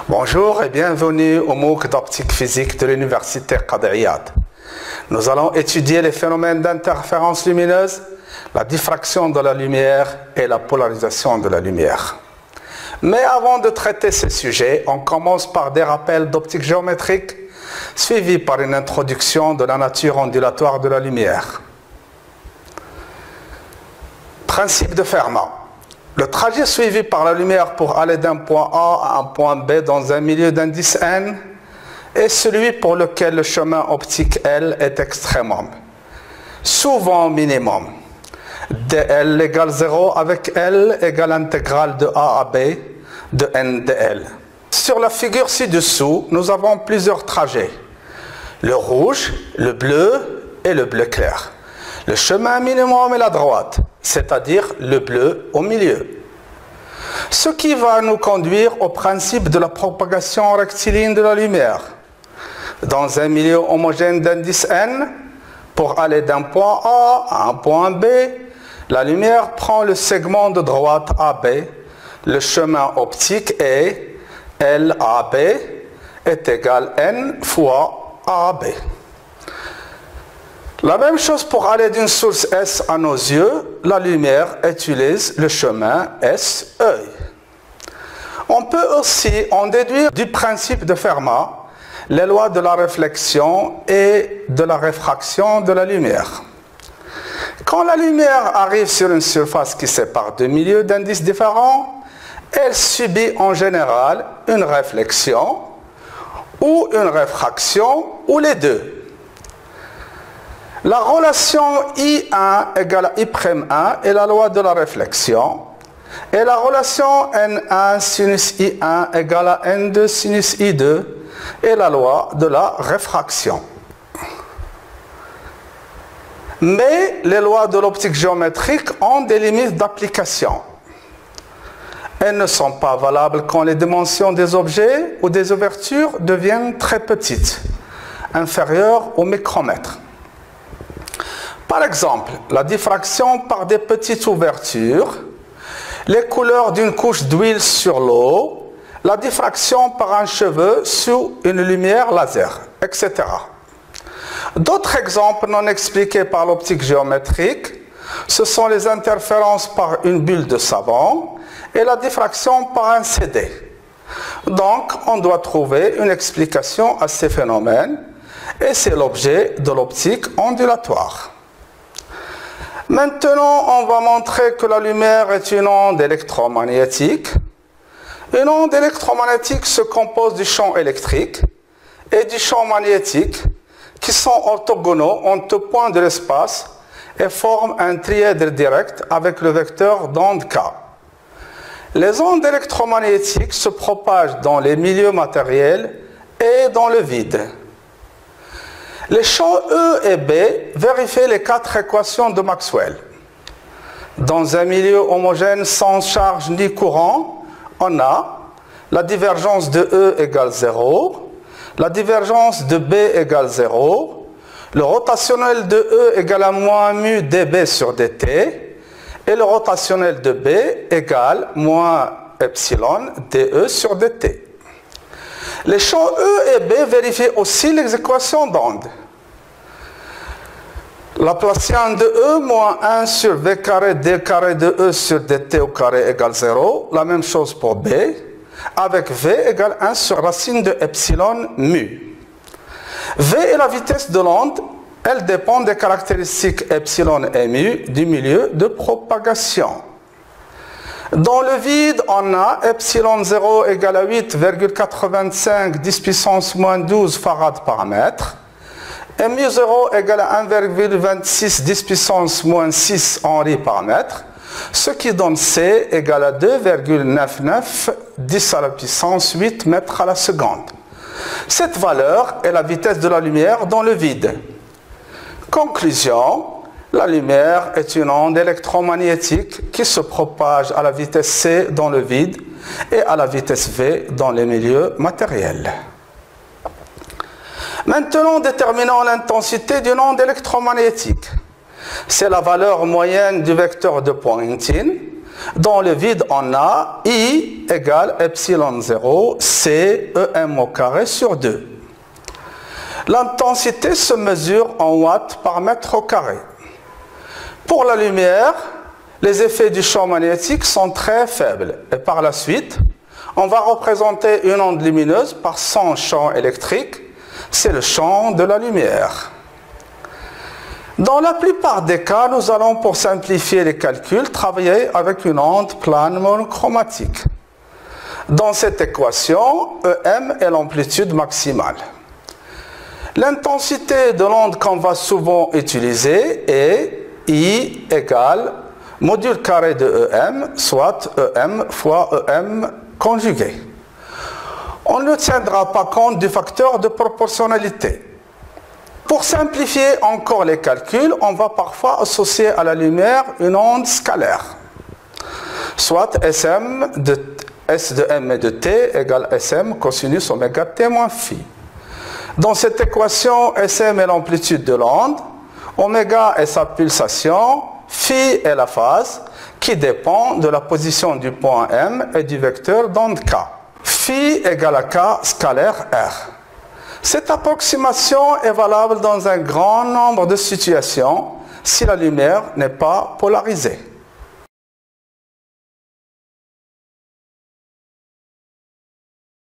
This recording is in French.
Bonjour et bienvenue au MOOC d'optique physique de l'Université Qadi Iyad. Nous allons étudier les phénomènes d'interférence lumineuse, la diffraction de la lumière et la polarisation de la lumière. Mais avant de traiter ces sujets, on commence par des rappels d'optique géométrique, suivis par une introduction de la nature ondulatoire de la lumière. Principe de Fermat. Le trajet suivi par la lumière pour aller d'un point A à un point B dans un milieu d'indice n est celui pour lequel le chemin optique L est extrémum, souvent minimum. dl égale 0 avec L égale intégrale de A à B de n dl. Sur la figure ci-dessous, nous avons plusieurs trajets. Le rouge, le bleu et le bleu clair. Le chemin minimum est la droite, c'est-à-dire le bleu au milieu. Ce qui va nous conduire au principe de la propagation rectiligne de la lumière. Dans un milieu homogène d'indice n, pour aller d'un point A à un point B, la lumière prend le segment de droite AB. Le chemin optique est LAB est égal n fois AB. La même chose pour aller d'une source S à nos yeux, la lumière utilise le chemin S-œil. On peut aussi en déduire du principe de Fermat les lois de la réflexion et de la réfraction de la lumière. Quand la lumière arrive sur une surface qui sépare deux milieux d'indices différents, elle subit en général une réflexion ou une réfraction ou les deux. La relation I1 égale à I'1 est la loi de la réflexion et la relation N1 sinus I1 égale à N2 sinus I2 est la loi de la réfraction. Mais les lois de l'optique géométrique ont des limites d'application. Elles ne sont pas valables quand les dimensions des objets ou des ouvertures deviennent très petites, inférieures au micromètre. Par exemple, la diffraction par des petites ouvertures, les couleurs d'une couche d'huile sur l'eau, la diffraction par un cheveu sous une lumière laser, etc. D'autres exemples non expliqués par l'optique géométrique, ce sont les interférences par une bulle de savon et la diffraction par un CD. Donc, on doit trouver une explication à ces phénomènes et c'est l'objet de l'optique ondulatoire. Maintenant, on va montrer que la lumière est une onde électromagnétique. Une onde électromagnétique se compose du champ électrique et du champ magnétique qui sont orthogonaux en tout point de l'espace et forment un trièdre direct avec le vecteur d'onde K. Les ondes électromagnétiques se propagent dans les milieux matériels et dans le vide. Les champs E et B vérifient les quatre équations de Maxwell. Dans un milieu homogène sans charge ni courant, on a la divergence de E égale 0, la divergence de B égale 0, le rotationnel de E égale à moins mu dB sur dt, et le rotationnel de B égale moins epsilon dE sur dt. Les champs E et B vérifient aussi les équations d'onde. Laplacien de E moins 1 sur V carré D carré de E sur dt au carré égale 0. La même chose pour B, avec V égale 1 sur racine de epsilon mu. V est la vitesse de l'onde. Elle dépend des caractéristiques epsilon et mu du milieu de propagation. Dans le vide, on a epsilon 0 égale à 8,85 10 puissance moins 12 farad par mètre et mu 0 égale à 1,26 10 puissance moins 6 henri par mètre, ce qui donne C égale à 2,99 10 à la puissance 8 mètres à la seconde. Cette valeur est la vitesse de la lumière dans le vide. Conclusion. La lumière est une onde électromagnétique qui se propage à la vitesse c dans le vide et à la vitesse v dans les milieux matériels. Maintenant, déterminons l'intensité d'une onde électromagnétique. C'est la valeur moyenne du vecteur de Poynting Dans le vide, on a I égale epsilon 0 C EM au carré sur 2. L'intensité se mesure en watts par mètre au carré. Pour la lumière, les effets du champ magnétique sont très faibles. Et par la suite, on va représenter une onde lumineuse par son champ électrique. C'est le champ de la lumière. Dans la plupart des cas, nous allons, pour simplifier les calculs, travailler avec une onde plane monochromatique. Dans cette équation, EM est l'amplitude maximale. L'intensité de l'onde qu'on va souvent utiliser est I égale module carré de EM, soit EM fois EM conjugué. On ne tiendra pas compte du facteur de proportionnalité. Pour simplifier encore les calculs, on va parfois associer à la lumière une onde scalaire, soit S de M et de T égale SM cosinus oméga T moins phi. Dans cette équation, SM est l'amplitude de l'onde, oméga est sa pulsation, phi est la phase, qui dépend de la position du point M et du vecteur d'onde K. Phi égale à K scalaire R. Cette approximation est valable dans un grand nombre de situations si la lumière n'est pas polarisée.